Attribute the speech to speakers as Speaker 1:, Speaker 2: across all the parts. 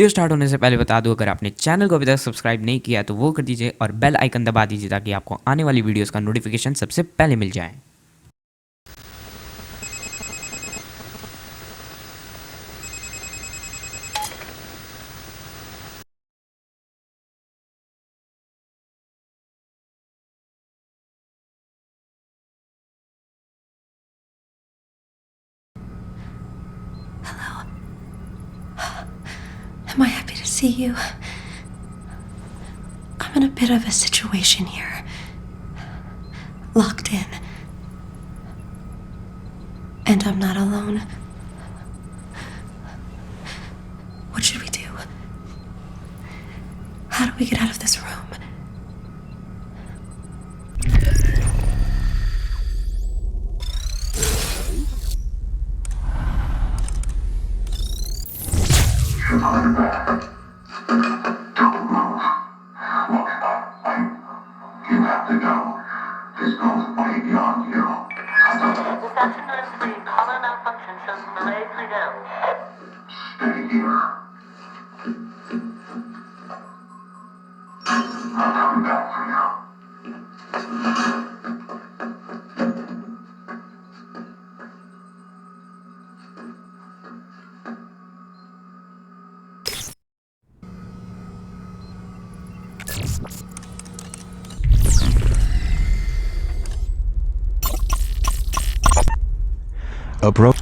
Speaker 1: Video start होने से पहले बता दूं, अगर आपने चैनल को अभी तक सब्सक्राइब नहीं किया तो वो कर दीजिए और बेल आइकन दबा दीजिए ताकि आपको आने वाली वीडियोस का नोटिफिकेशन सबसे पहले मिल जाए।
Speaker 2: Hello. Am I happy to see you? I'm in a bit of a situation here. Locked in. And I'm not alone. What should we do? How do we get out of this room?
Speaker 3: I'm back. Don't move. Look, you have to go. This goes way beyond you.
Speaker 4: This afternoon's free power malfunction shows delay 3 down.
Speaker 3: Stay here. I'll come back for you.
Speaker 5: Bro.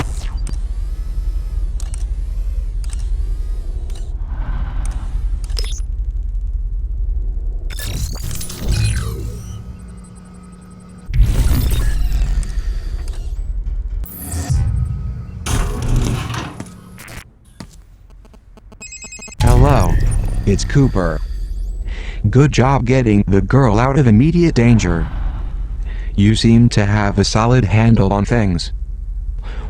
Speaker 5: Hello. It's Cooper. Good job getting the girl out of immediate danger. You seem to have a solid handle on things.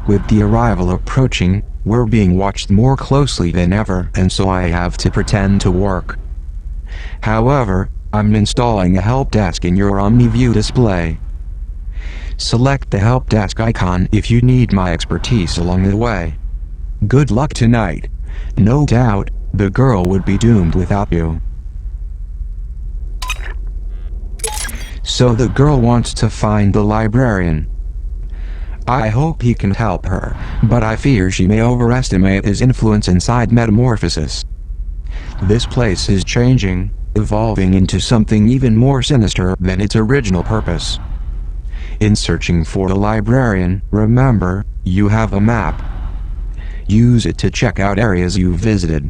Speaker 5: With the arrival approaching, we're being watched more closely than ever, and so I have to pretend to work. However, I'm installing a help desk in your OmniView display. Select the help desk icon if you need my expertise along the way. Good luck tonight. No doubt, the girl would be doomed without you. So the girl wants to find the librarian. I hope he can help her, but I fear she may overestimate his influence inside Metamorphosis. This place is changing, evolving into something even more sinister than its original purpose. In searching for the librarian, remember, you have a map. Use it to check out areas you've visited.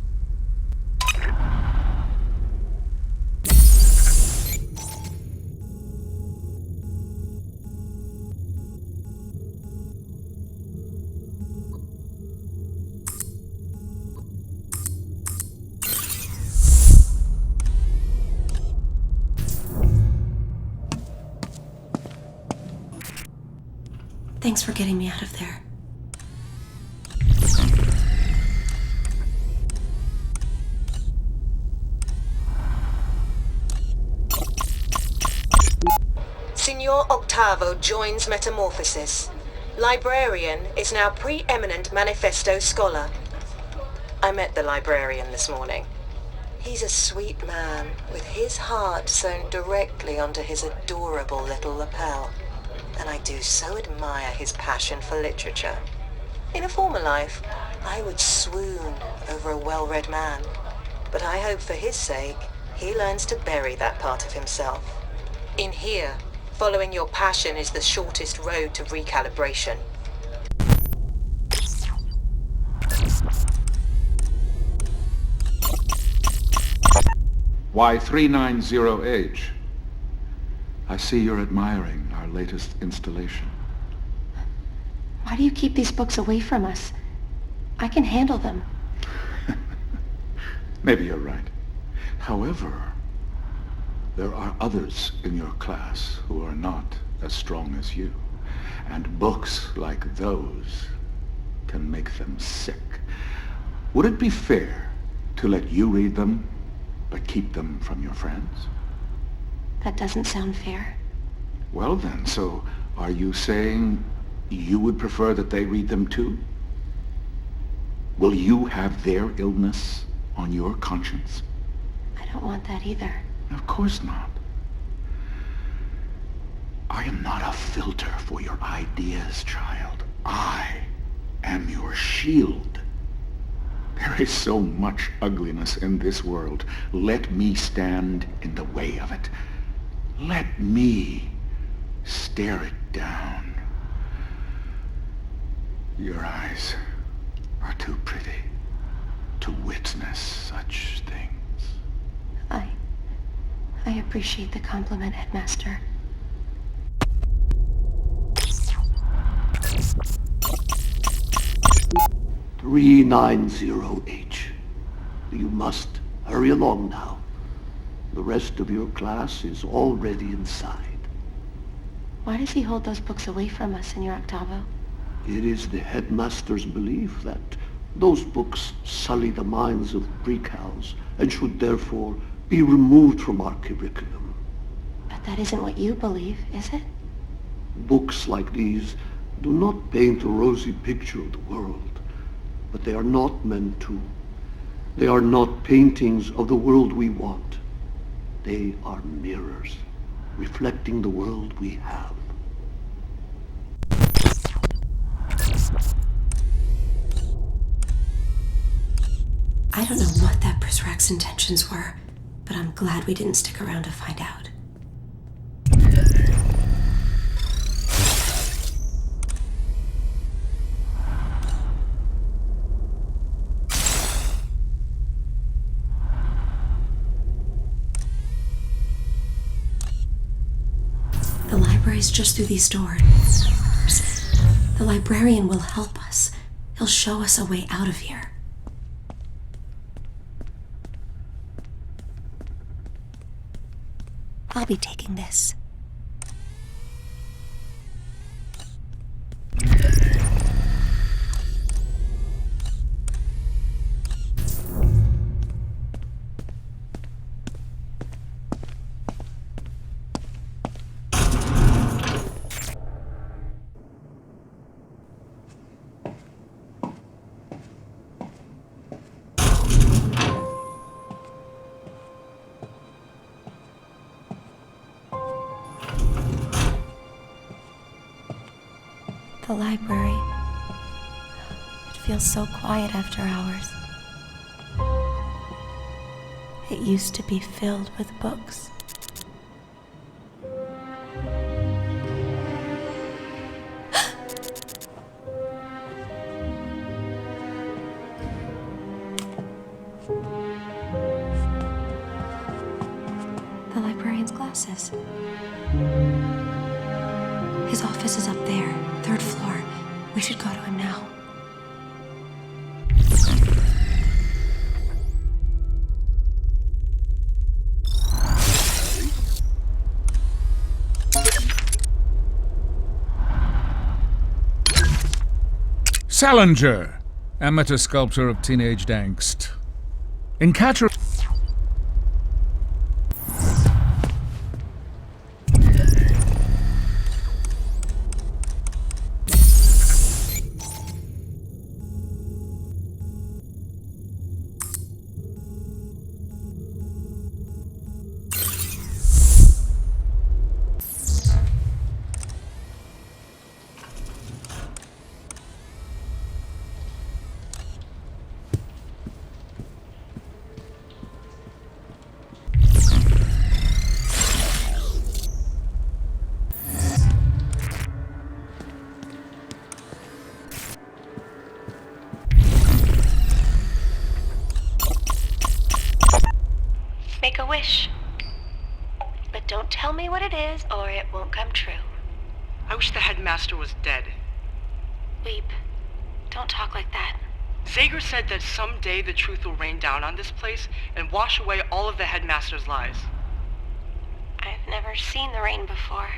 Speaker 2: Thanks for getting me out of there.
Speaker 6: Signor Octavo joins Metamorphosis. Librarian is now preeminent manifesto scholar. I met the librarian this morning. He's a sweet man, with his heart sewn directly onto his adorable little lapel. And I do so admire his passion for literature. In a former life, I would swoon over a well-read man. But I hope for his sake, he learns to bury that part of himself. In here, following your passion is the shortest road to recalibration.
Speaker 7: Y390H. I see you're admiring our latest installation.
Speaker 2: Why do you keep these books away from us? I can handle them.
Speaker 7: Maybe you're right. However, there are others in your class who are not as strong as you. And books like those can make them sick. Would it be fair to let you read them, but keep them from your friends?
Speaker 2: That doesn't sound fair.
Speaker 7: Well then, so are you saying you would prefer that they read them too? Will you have their illness on your conscience?
Speaker 2: I don't want that either.
Speaker 7: Of course not. I am not a filter for your ideas, child. I am your shield. There is so much ugliness in this world. Let me stand in the way of it. Let me stare it down. Your eyes are too pretty to witness such things.
Speaker 2: I appreciate the compliment, Headmaster.
Speaker 8: "390H. You must hurry along now. The rest of your class is already inside."
Speaker 2: Why does he hold those books away from us, Senor Octavo?
Speaker 8: It is the headmaster's belief that those books sully the minds of pre-cals and should therefore be removed from our curriculum.
Speaker 2: But that isn't what you believe, is it?
Speaker 8: Books like these do not paint a rosy picture of the world, but they are not meant to. They are not paintings of the world we want. They are mirrors, reflecting the world we have.
Speaker 2: I don't know what that Prisrak's intentions were, but I'm glad we didn't stick around to find out. The library's just through these doors. The librarian will help us. He'll show us a way out of here. I'll be taking this. The library. It feels so quiet after hours. It used to be filled with books. The librarian's glasses. His office is up there, 3rd floor. We should go to him now.
Speaker 9: Salinger, amateur sculptor of teenage angst. In Catcher...
Speaker 2: Make a wish. But don't tell me what it is, or it won't come true.
Speaker 10: I wish the headmaster was dead.
Speaker 2: Weep. Don't talk like that.
Speaker 10: Zager said that someday the truth will rain down on this place and wash away all of the headmaster's lies.
Speaker 2: I've never seen the rain before.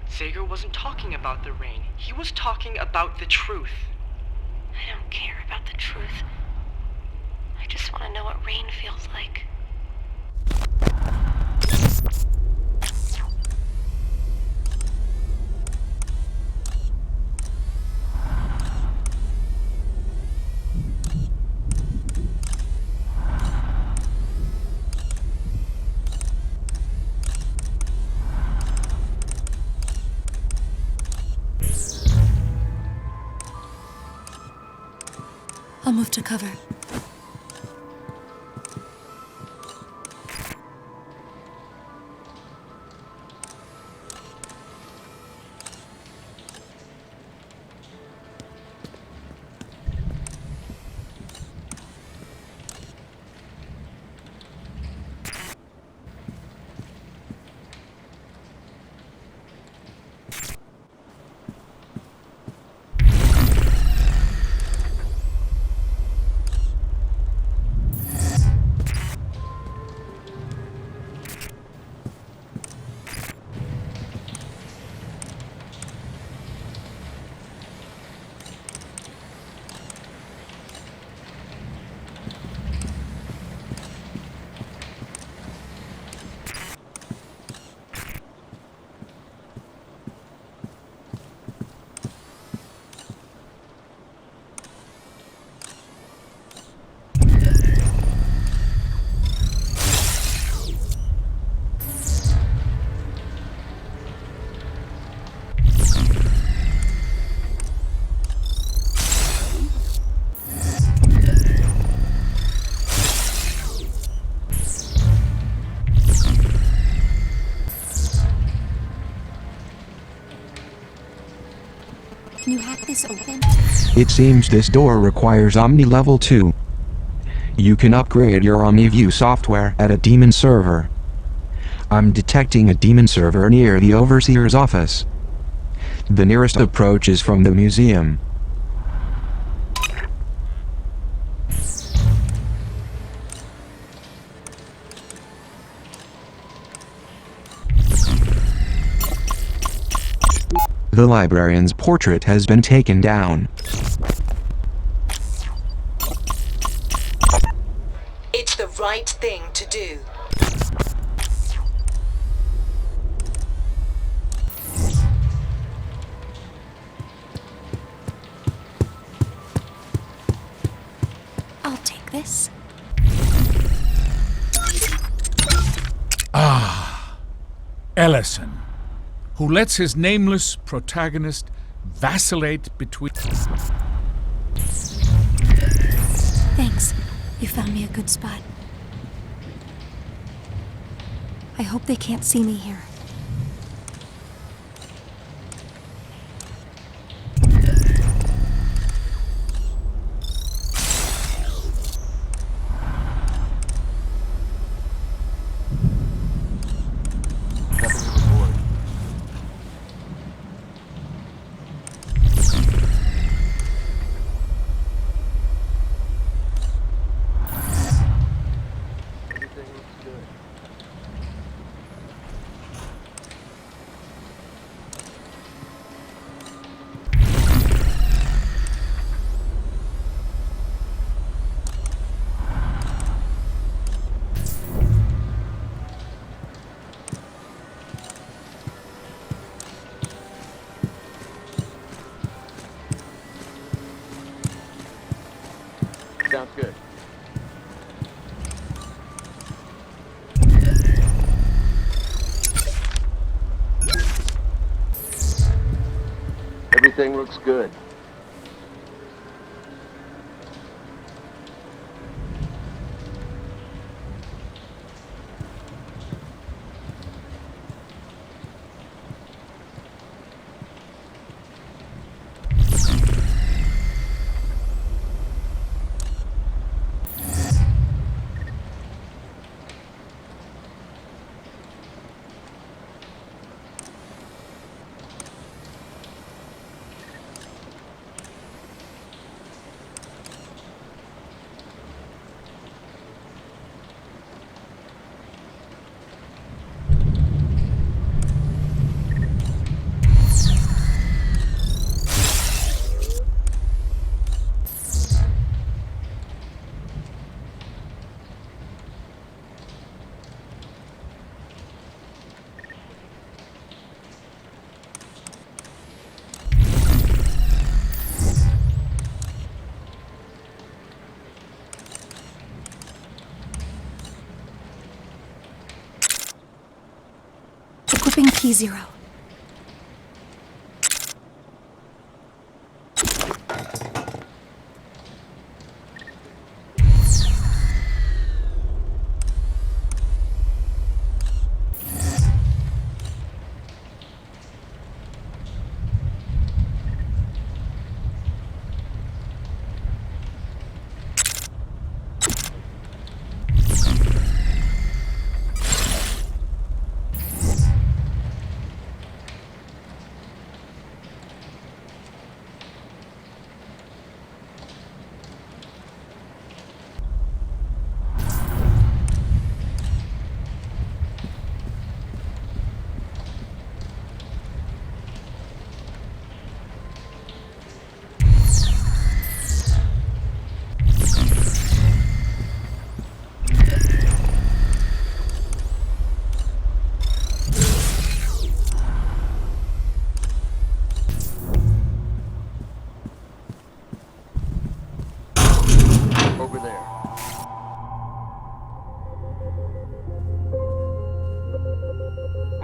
Speaker 10: Zager wasn't talking about the rain. He was talking about the truth.
Speaker 2: I don't care about the truth. I just want to know what rain feels like. I'll move to cover. Can you hack this open?
Speaker 5: It seems this door requires Omni Level 2. You can upgrade your OmniView software at a demon server. I'm detecting a demon server near the Overseer's office. The nearest approach is from the museum. The librarian's portrait has been taken down.
Speaker 6: It's the right thing to do.
Speaker 2: I'll take this.
Speaker 9: Ellison, who lets his nameless protagonist vacillate between...
Speaker 2: Thanks. You found me a good spot. I hope they can't see me here.
Speaker 11: Sounds good. Everything looks good.
Speaker 2: Equipping key 0.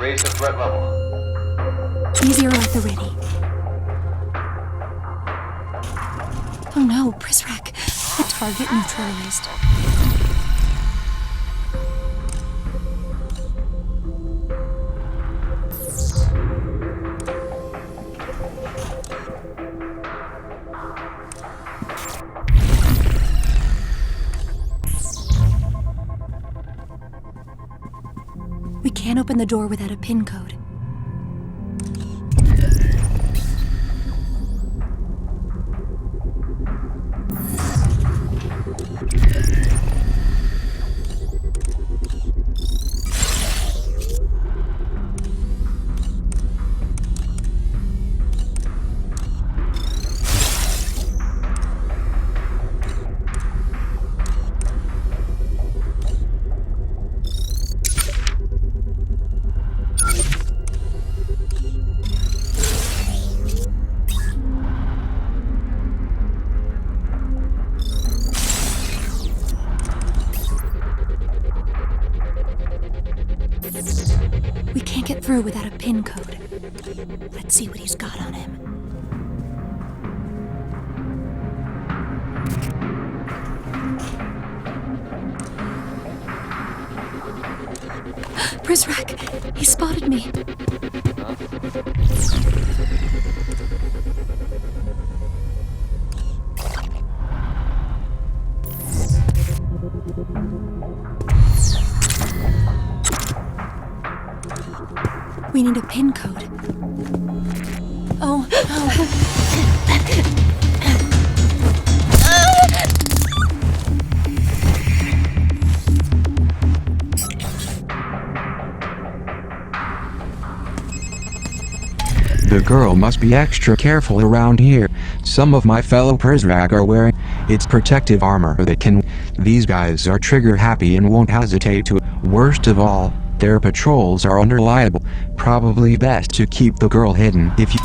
Speaker 11: Raise the threat level.
Speaker 2: Easier at the ready. Oh no, Prizrak. The target neutralized. We can't open the door without a PIN code. We can't get through without a PIN code. Let's see what he's got on him. Prizrak! He spotted me! We need a PIN code. Oh, no.
Speaker 5: The girl must be extra careful around here. Some of my fellow Prizrak are wearing its protective armor that can. These guys are trigger happy and won't hesitate to. Worst of all, their patrols are unreliable. Probably best to keep the girl hidden if you.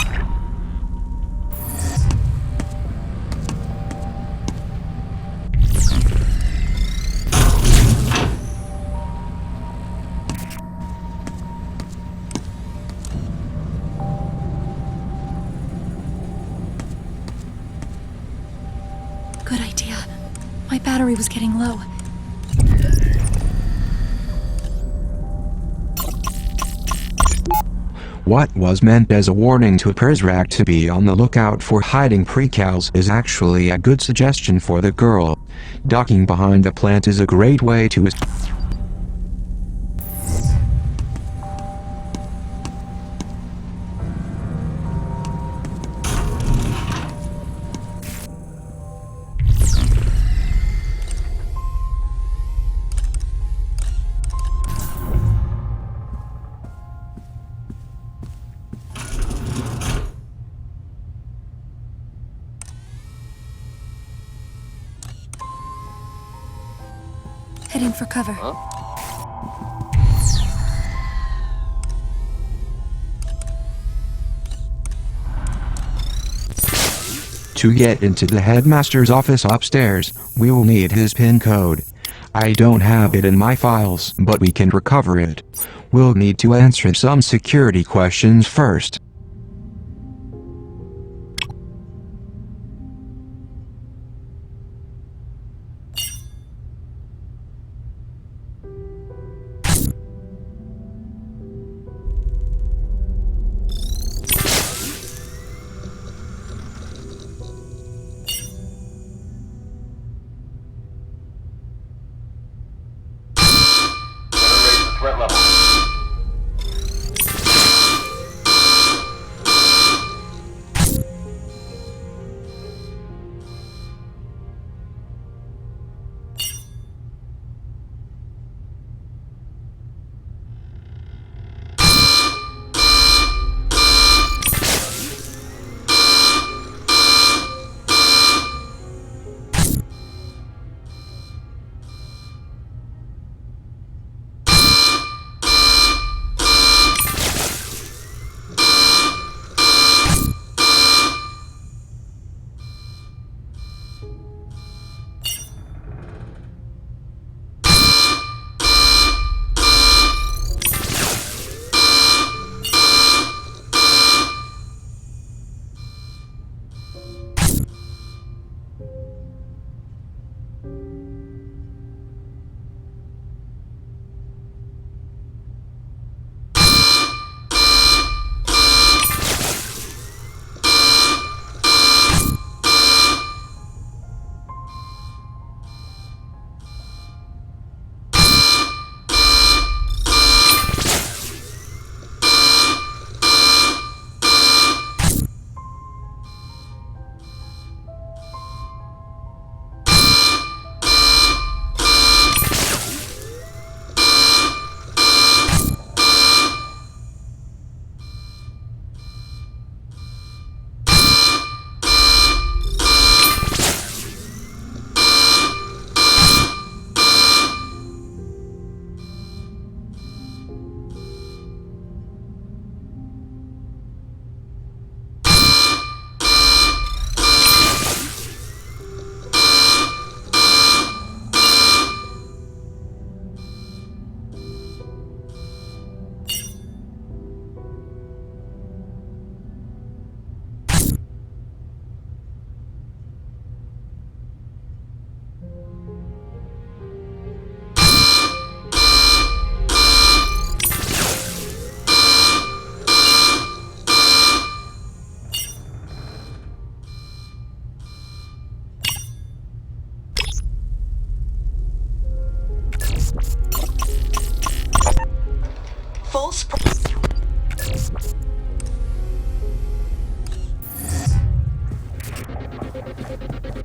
Speaker 2: Good idea. My battery was getting low.
Speaker 5: What was meant as a warning to Prizrak to be on the lookout for hiding precals is actually a good suggestion for the girl. Ducking behind the plant is a great way to.
Speaker 2: Heading for cover.
Speaker 5: To get into the headmaster's office upstairs, we will need his PIN code. I don't have it in my files, but we can recover it. We'll need to answer some security questions first.
Speaker 11: Raise the threat level.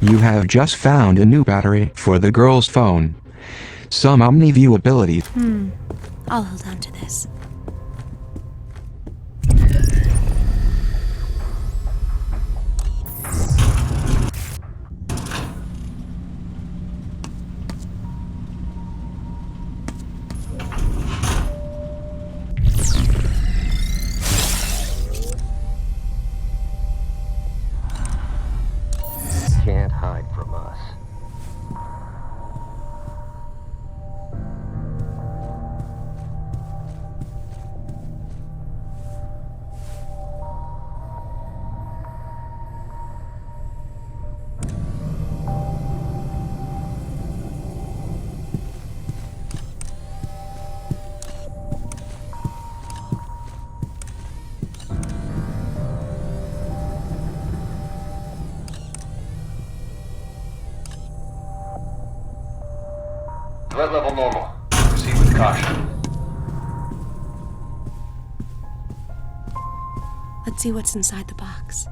Speaker 5: You have just found a new battery for the girl's phone. Some OmniView abilities.
Speaker 2: I'll hold on to this.
Speaker 11: Can't hide from us.
Speaker 12: Threat level normal. Proceed with caution.
Speaker 2: Let's see what's inside the box.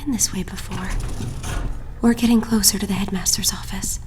Speaker 2: Been this way before. We're getting closer to the headmaster's office.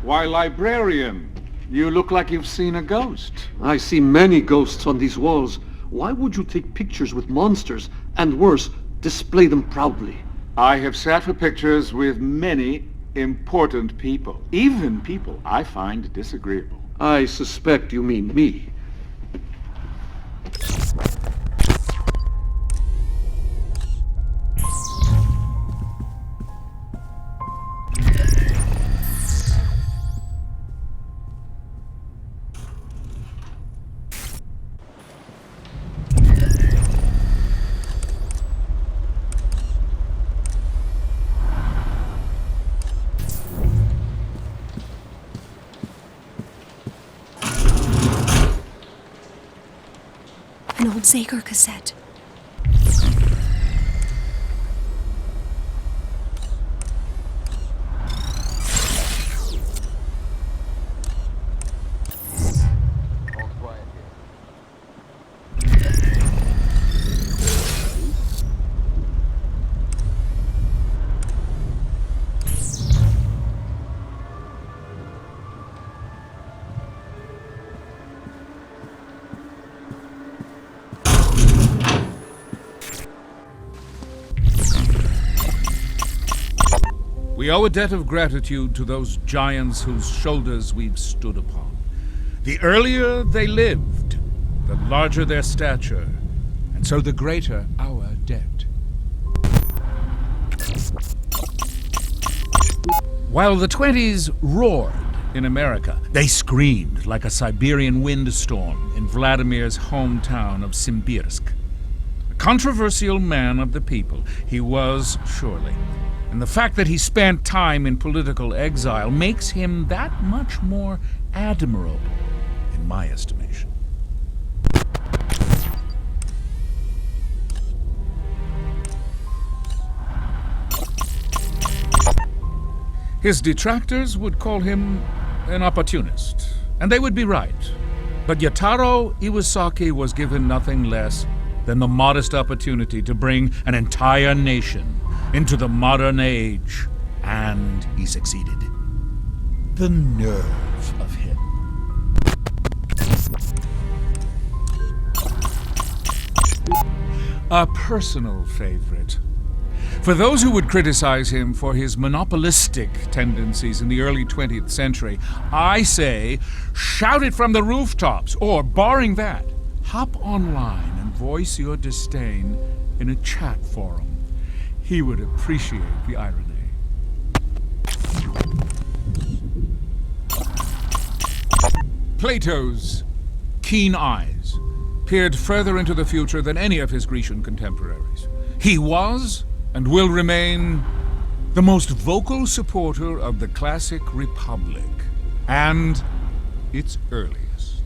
Speaker 7: Why, librarian, you look like you've seen a ghost.
Speaker 8: I see many ghosts on these walls. Why would you take pictures with monsters, and worse, display them proudly?
Speaker 7: I have sat for pictures with many important people, even people I find disagreeable.
Speaker 8: I suspect you mean me.
Speaker 2: An old Zager cassette.
Speaker 11: All's quiet here.
Speaker 9: We owe a debt of gratitude to those giants whose shoulders we've stood upon. The earlier they lived, the larger their stature, and so the greater our debt. While the 20s roared in America, they screamed like a Siberian windstorm in Vladimir's hometown of Simbirsk. A controversial man of the people, he was surely. And the fact that he spent time in political exile makes him that much more admirable, in my estimation. His detractors would call him an opportunist, and they would be right. But Yataro Iwasaki was given nothing less than the modest opportunity to bring an entire nation into the modern age, and he succeeded. The nerve of him. A personal favorite. For those who would criticize him for his monopolistic tendencies in the early 20th century, I say, shout it from the rooftops, or, barring that, hop online and voice your disdain in a chat forum. He would appreciate the irony. Plato's keen eyes peered further into the future than any of his Grecian contemporaries. He was, and will remain, the most vocal supporter of the classic Republic and its earliest.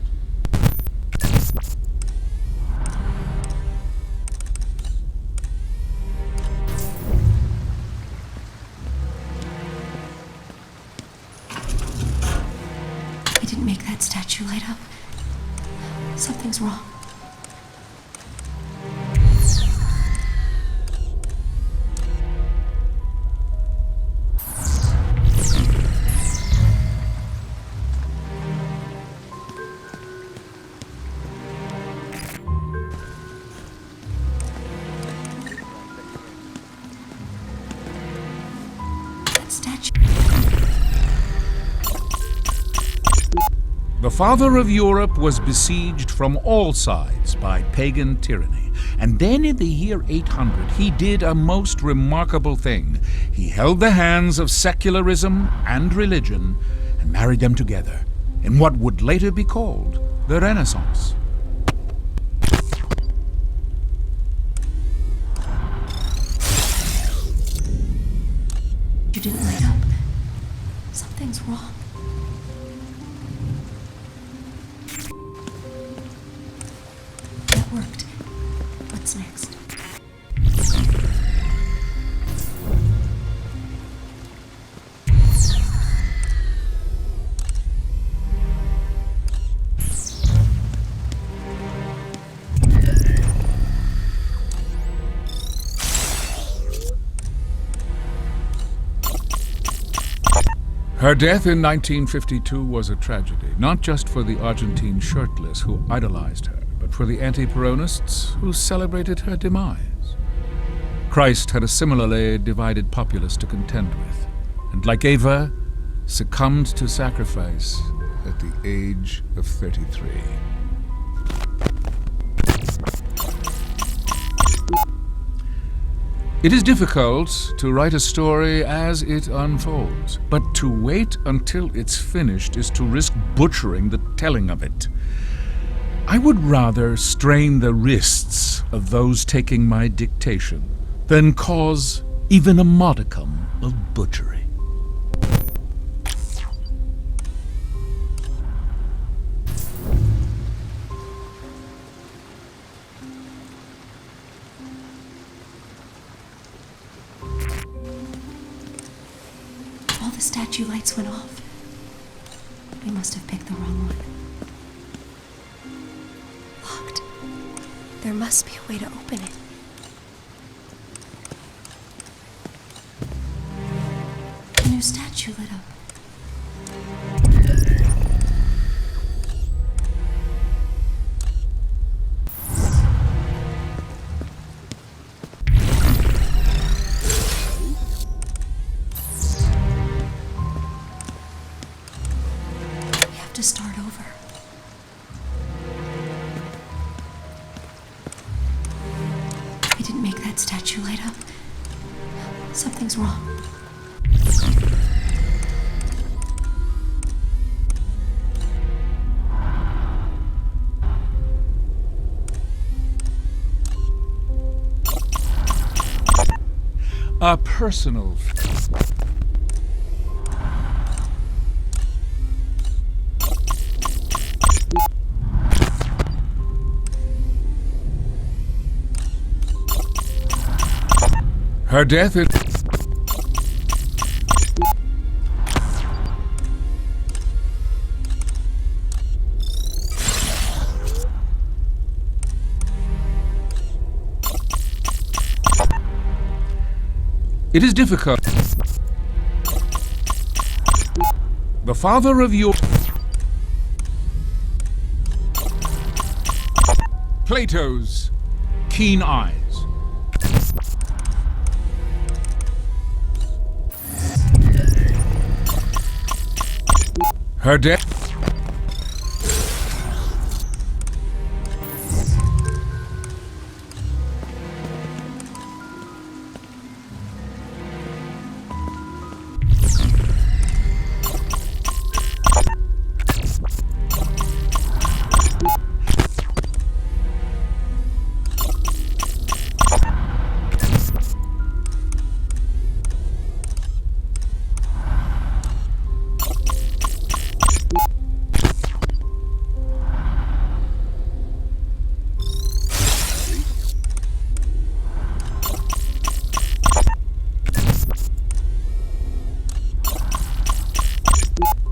Speaker 2: I didn't make that statue light up. Something's wrong.
Speaker 9: The father of Europe was besieged from all sides by pagan tyranny. And then in the year 800, he did a most remarkable thing. He held the hands of secularism and religion and married them together in what would later be called the Renaissance.
Speaker 2: You didn't light up. Something's wrong. That worked. What's next?
Speaker 9: Her death in 1952 was a tragedy, not just for the Argentine shirtless who idolized her, but for the anti-Peronists who celebrated her demise. Christ had a similarly divided populace to contend with, and like Eva, succumbed to sacrifice at the age of 33. It is difficult to write a story as it unfolds, but to wait until it's finished is to risk butchering the telling of it. I would rather strain the wrists of those taking my dictation than cause even a modicum of butchery.
Speaker 2: All the statue lights went off. We must have picked the wrong one. Locked. There must be a way to open it. The new statue lit up. To start over. I didn't make that statue light up. Something's wrong.
Speaker 9: A personal Her death It is difficult. The father of your... Plato's keen eyes. Her death.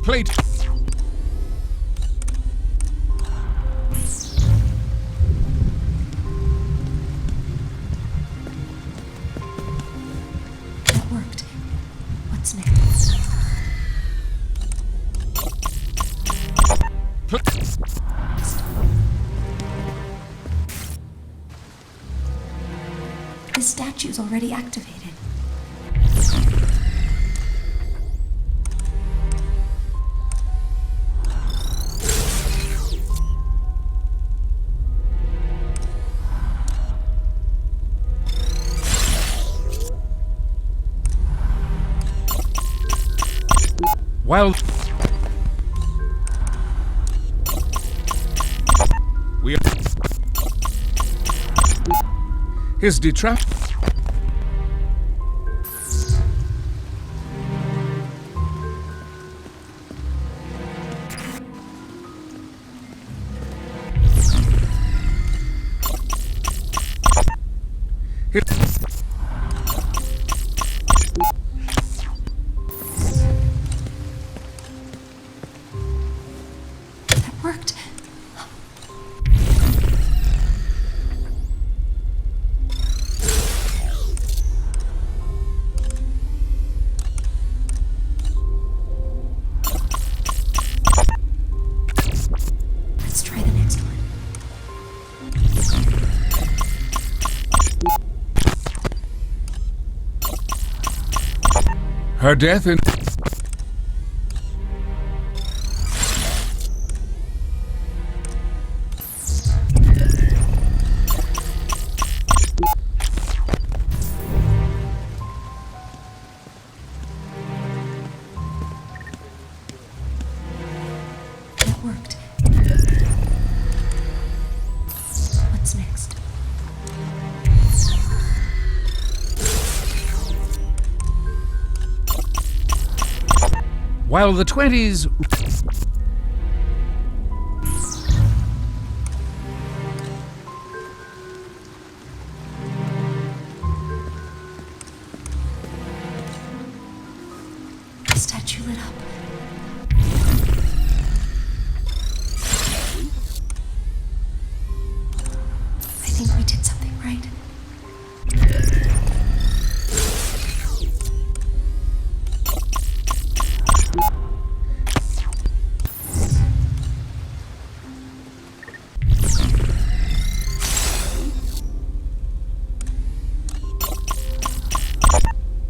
Speaker 9: Plate.
Speaker 2: It worked. What's next? The statue's already activated.
Speaker 9: While we are his detrap.
Speaker 2: Worked. Let's try the next one.
Speaker 9: Her death in...
Speaker 2: It worked. What's next?
Speaker 9: While the 20s...
Speaker 2: The statue lit up. I think we did something right.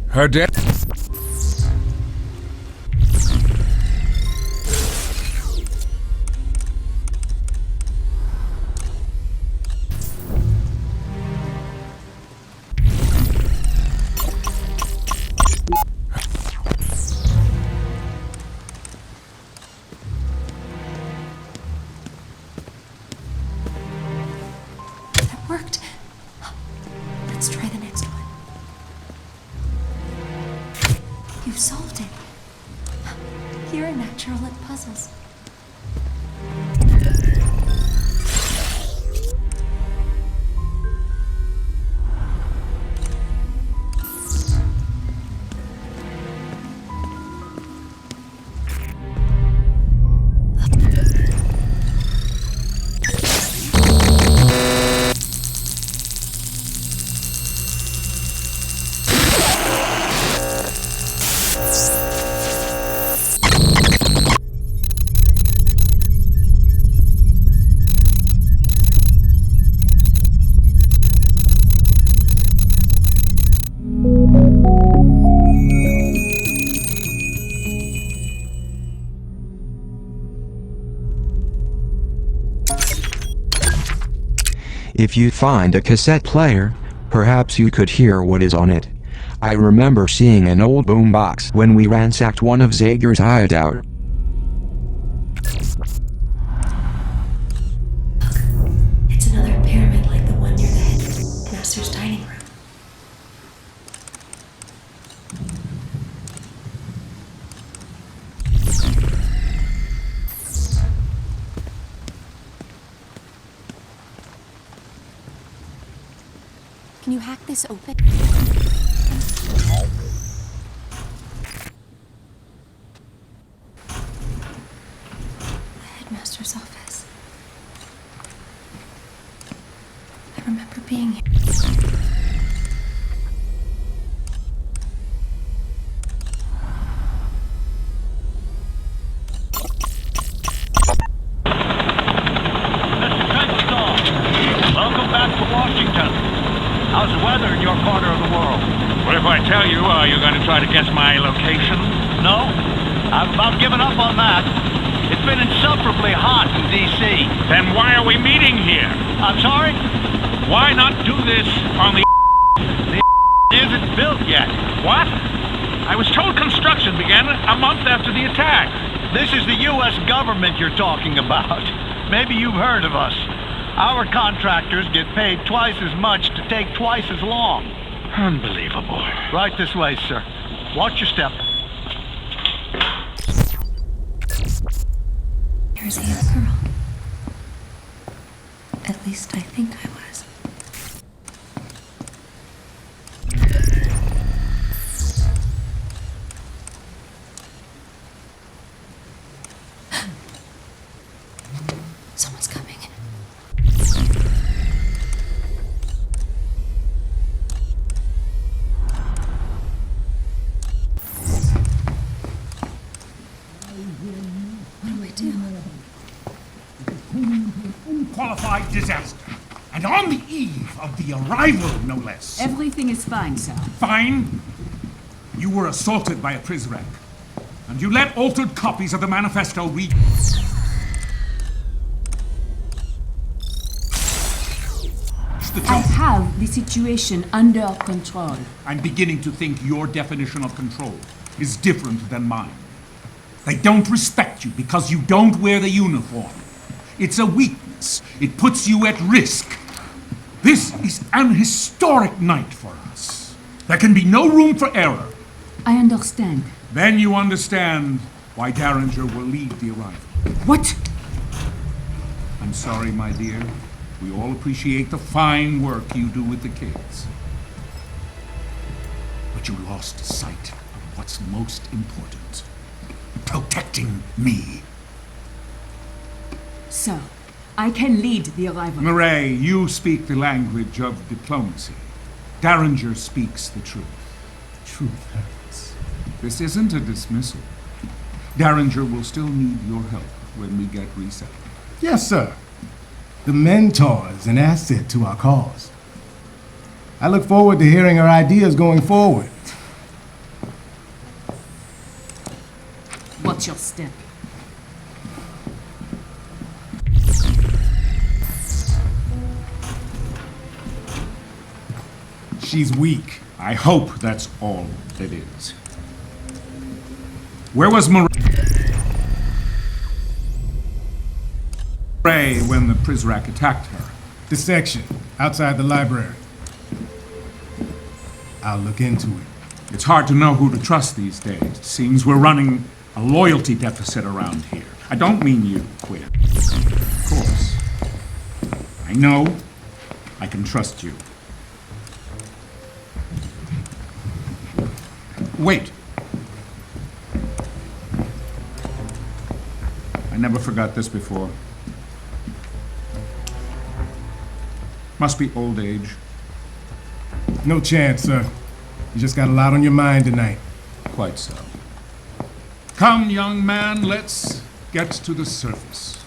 Speaker 9: Her death...
Speaker 2: That worked. Let's try the next one. You've solved it. You're a natural at puzzles.
Speaker 5: If you find a cassette player, perhaps you could hear what is on it. I remember seeing an old boombox when we ransacked one of Zager's hideout.
Speaker 2: It's another pyramid like the one near the headmaster's dining room.
Speaker 13: Can you hack this open?
Speaker 2: The headmaster's office. I remember being here.
Speaker 14: Welcome back to Washington. How's the weather in your corner of the world?
Speaker 15: What if I tell you, are you going to try to guess my location?
Speaker 14: No, I've about given up on that. It's been insufferably hot in D.C.
Speaker 15: Then why are we meeting here?
Speaker 14: I'm sorry?
Speaker 15: Why not do this on the
Speaker 14: isn't built yet.
Speaker 15: What? I was told construction began a month after the attack.
Speaker 14: This is the U.S. government you're talking about. Maybe you've heard of us. Our contractors get paid twice as much to take twice as long.
Speaker 15: Unbelievable.
Speaker 14: Right this way, sir. Watch your step.
Speaker 2: Here's a young girl. At least I think I was. Someone's coming.
Speaker 16: Unqualified disaster. And on the eve of the arrival, no less.
Speaker 17: Everything is fine, sir.
Speaker 16: Fine? You were assaulted by a Prisrec. And you let altered copies of the manifesto read.
Speaker 17: I have the situation under control.
Speaker 16: I'm beginning to think your definition of control is different than mine. They don't respect you because you don't wear the uniform. It's a weakness. It puts you at risk. This is an historic night for us. There can be no room for error.
Speaker 17: I understand.
Speaker 16: Then you understand why Derringer will lead the arrival.
Speaker 17: What?
Speaker 16: I'm sorry, my dear. We all appreciate the fine work you do with the kids. But you lost sight of what's most important. Protecting me.
Speaker 17: So, I can lead the arrival.
Speaker 16: Murray, you speak the language of diplomacy. Derringer speaks the truth. Truth hurts. This isn't a dismissal. Derringer will still need your help when we get resettled.
Speaker 18: Yes, sir. The mentor is an asset to our cause. I look forward to hearing her ideas going forward.
Speaker 17: Watch your step.
Speaker 16: She's weak. I hope that's all it is. Where was Murray when the Prisrec attacked her?
Speaker 18: The section, outside the library. I'll look into it.
Speaker 16: It's hard to know who to trust these days. It seems we're running a loyalty deficit around here. I don't mean you, Quinn. Of course. I know I can trust you. Wait. I never forgot this before. Must be old age.
Speaker 18: No chance, sir. You just got a lot on your mind tonight.
Speaker 16: Quite so. Come, young man, let's get to the surface.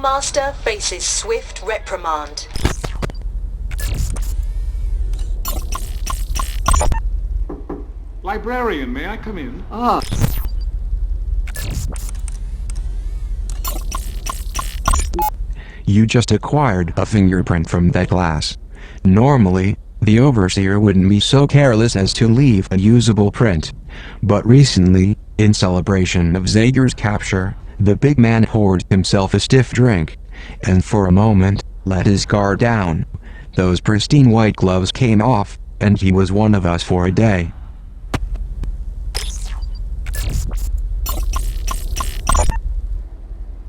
Speaker 6: Master faces swift reprimand.
Speaker 7: Librarian, may I come in?
Speaker 8: Ah.
Speaker 5: You just acquired a fingerprint from that glass. Normally, the overseer wouldn't be so careless as to leave a usable print. But recently, in celebration of Zager's capture, the big man poured himself a stiff drink, and for a moment, let his guard down. Those pristine white gloves came off, and he was one of us for a day.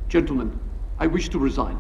Speaker 8: Gentlemen, I wish to resign.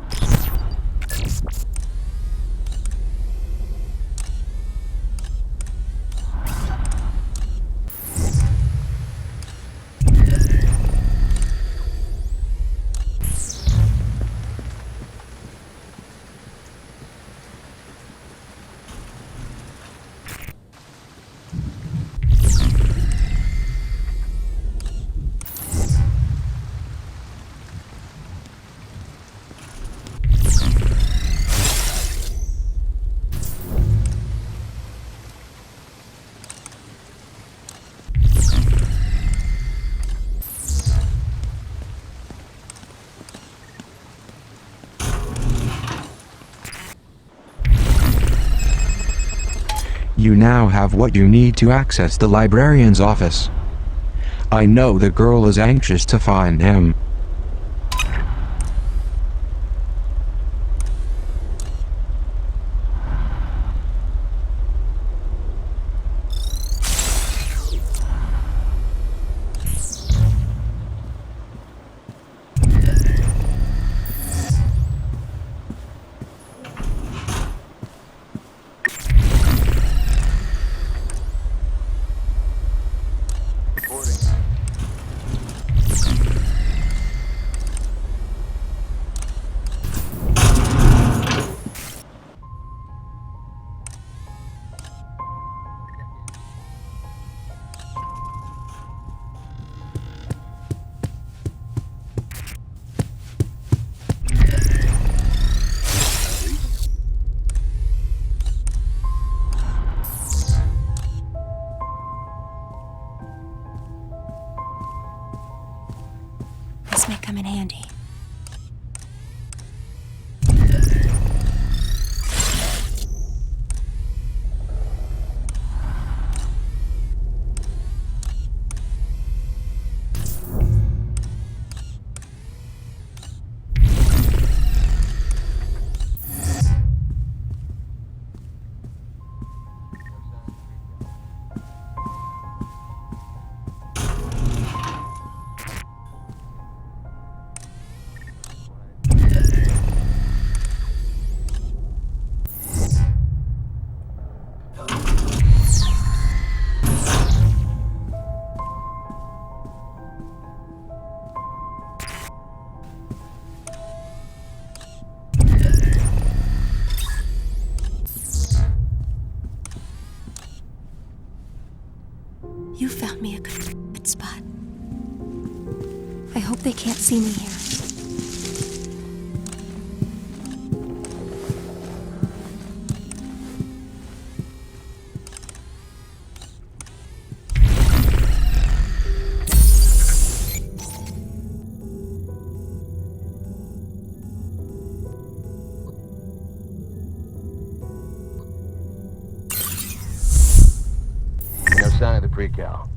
Speaker 5: You now have what you need to access the librarian's office. I know the girl is anxious to find him.
Speaker 2: This may come in handy. You found me a good spot. I hope they can't see me here.
Speaker 11: No sign of the pre-cal.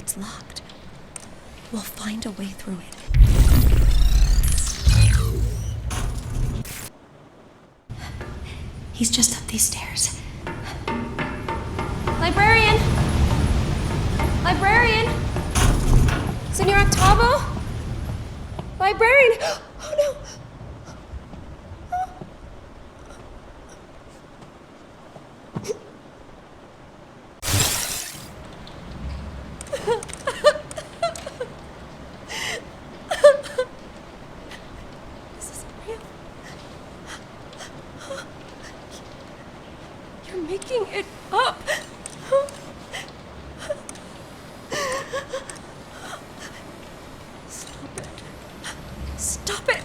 Speaker 2: it's locked. We'll find a way through it. He's just up these stairs. Librarian! Librarian! Senor Octavo? Librarian! Oh no! This isn't real. You're making it up. Stop it. Stop it.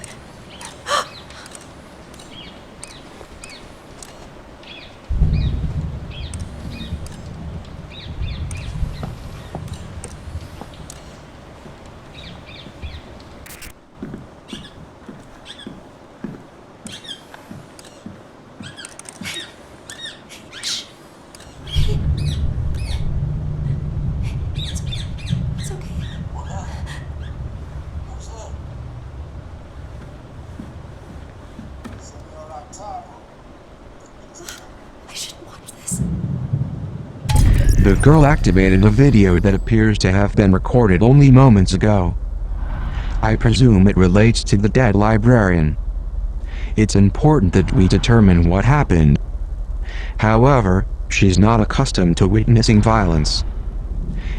Speaker 2: It's okay. I shouldn't watch this.
Speaker 5: The girl activated a video that appears to have been recorded only moments ago. I presume it relates to the dead librarian. It's important that we determine what happened. However, she's not accustomed to witnessing violence.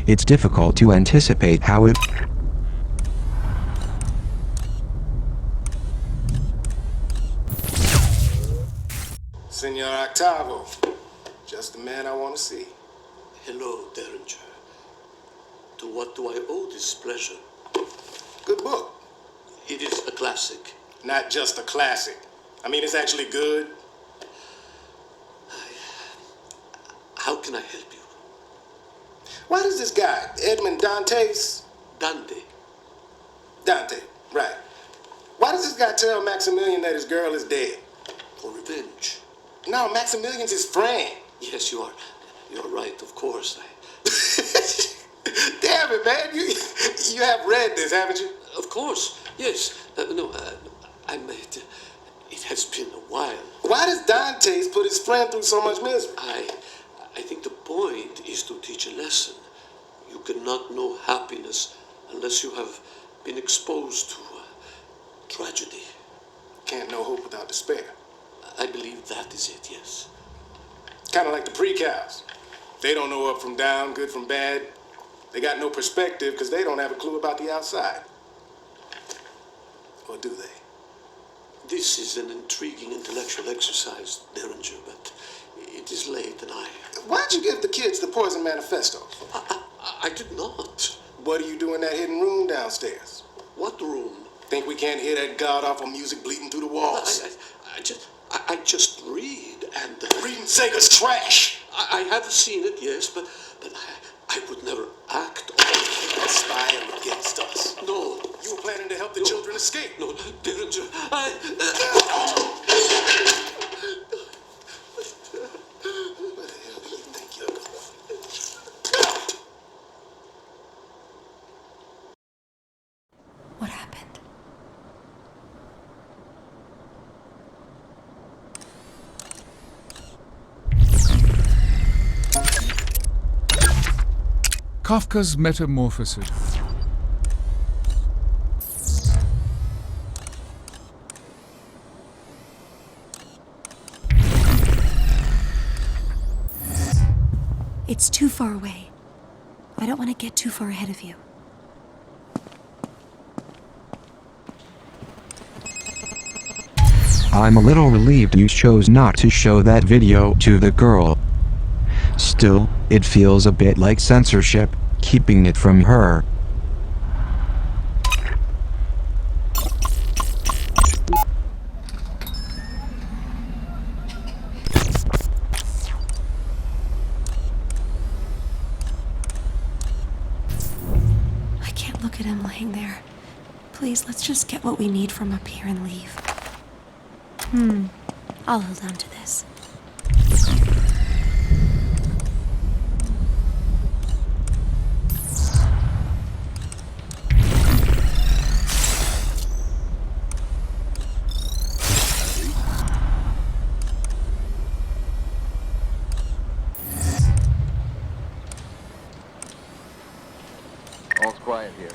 Speaker 5: It's difficult to anticipate how it...
Speaker 19: Senor Octavo, just the man I want to see.
Speaker 8: Hello, Derringer. To what do I owe this pleasure?
Speaker 19: Good book.
Speaker 8: It is a classic.
Speaker 19: Not just a classic. I mean, it's actually good.
Speaker 8: How can I help you?
Speaker 19: Why does this guy, Edmond Dantes?
Speaker 8: Dante.
Speaker 19: Dante, right. Why does this guy tell Maximilian that his girl is dead?
Speaker 8: For revenge.
Speaker 19: No, Maximilian's his friend.
Speaker 8: Yes, you are. You're right, of course.
Speaker 19: Damn it, man. You have read this, haven't you?
Speaker 8: Of course, yes. I meant it has been a while.
Speaker 19: Why does Dantes put his friend through so much misery?
Speaker 8: I think the point is to teach a lesson. You cannot know happiness unless you have been exposed to tragedy.
Speaker 19: Can't know hope without despair.
Speaker 8: I believe that is it, yes.
Speaker 19: Kind of like the pre-cows. They don't know up from down, good from bad. They got no perspective because they don't have a clue about the outside. Or do they?
Speaker 8: This is an intriguing intellectual exercise, Derringer, but it is late and
Speaker 19: Why'd you give the kids the Poison Manifesto?
Speaker 8: I did not.
Speaker 19: What do you do in that hidden room downstairs?
Speaker 8: What room?
Speaker 19: Think we can't hear that god-awful music bleeding through the walls?
Speaker 8: I just read and...
Speaker 19: Reading Sega's trash!
Speaker 8: I have seen it, yes, but I would never act on it.
Speaker 19: Spying against us.
Speaker 8: No.
Speaker 19: You were planning to help the children escape.
Speaker 8: No, Derringer,
Speaker 19: Where the hell do you think you're going?
Speaker 2: What happened?
Speaker 9: Kafka's Metamorphosis.
Speaker 2: It's too far away. I don't want to get too far ahead of you.
Speaker 5: I'm a little relieved you chose not to show that video to the girl. Still, it feels a bit like censorship, keeping it from her.
Speaker 2: I can't look at him laying there. Please, let's just get what we need from up here and leave. I'll hold on to this.
Speaker 11: quiet here.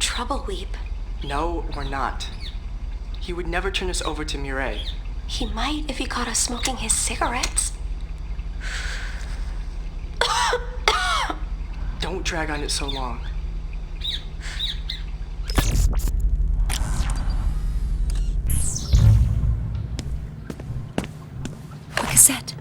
Speaker 2: Trouble, Weep.
Speaker 10: No, we're not. He would never turn us over to Mireille.
Speaker 2: He might if he caught us smoking his cigarettes.
Speaker 10: Don't drag on it so long.
Speaker 2: A cassette.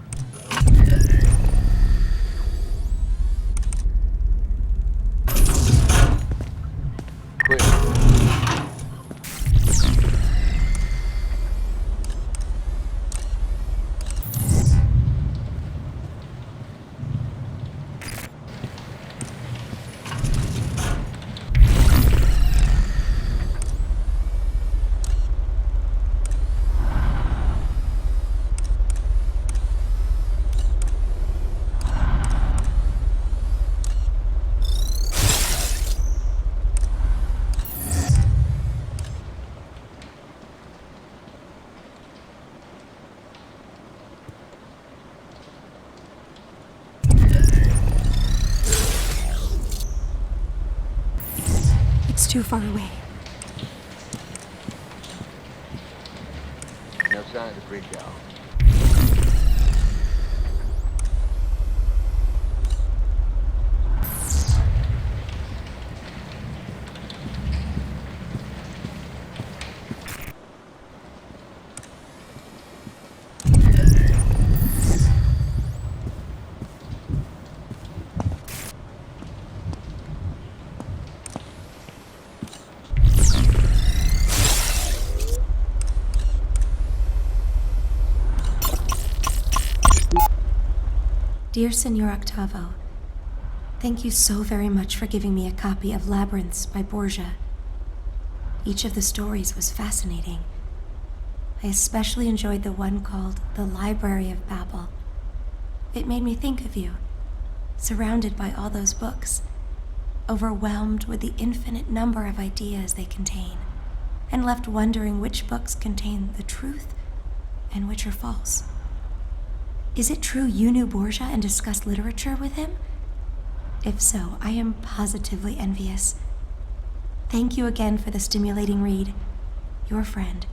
Speaker 2: It's too far away.
Speaker 11: No signs of breach out.
Speaker 2: Dear Senor Octavo, thank you so very much for giving me a copy of Labyrinths by Borgia. Each of the stories was fascinating. I especially enjoyed the one called The Library of Babel. It made me think of you, surrounded by all those books, overwhelmed with the infinite number of ideas they contain, and left wondering which books contain the truth and which are false. Is it true you knew Borgia and discussed literature with him? If so, I am positively envious. Thank you again for the stimulating read. Your friend,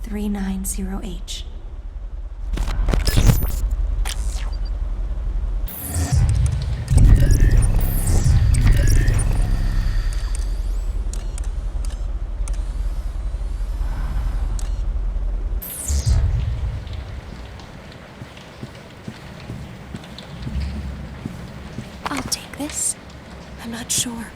Speaker 2: 390H. I'll take this. I'm not sure.